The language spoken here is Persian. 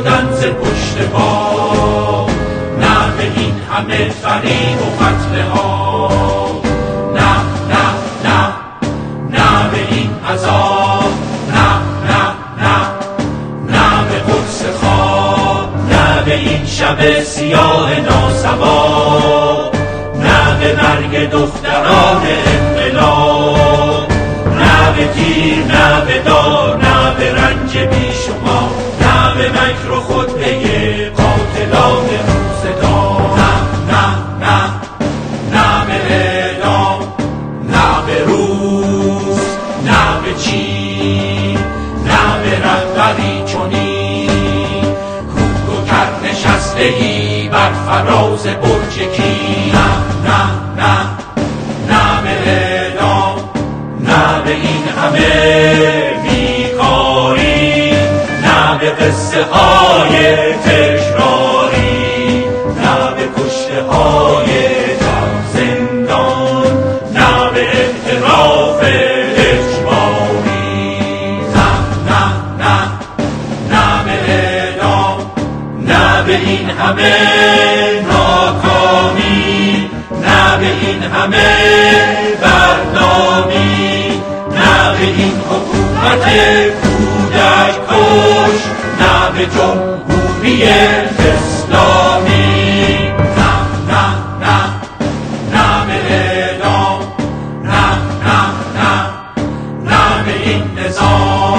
شدن ز پشت پا، نه به این همه فریب و قتل‌ها، نه نه نه نه به این عذاب، نه نه نه نه به قرص خواب، نه به این شب سیاه ناسبا، نه به مرگ دختران انقلاب، نه به تیر، نه به دار، نه به رنج بیشمار، نه به مکر و خطبه قاتلان روزگار، نه نه نه نه به اعدام، نه به روز، نه به چین، نه به رهبری چنین کوک و کر نشسته‌ای بر فراز برج کی، نه نه نه نه به اعدام، نه به این همه بیکاری، نه به قصه های تکراری، نه به کشته های در زندان، نه به اعتراف اجباری، نه نه نه نه به اعدام، نه به این همه ناکامی، نه به این همه بدنامی، نه به این حکومت کودک کش، نه به جمهوری اسلامی، نه نه نه نه به اعدام، نه نه نه نه به این نظام.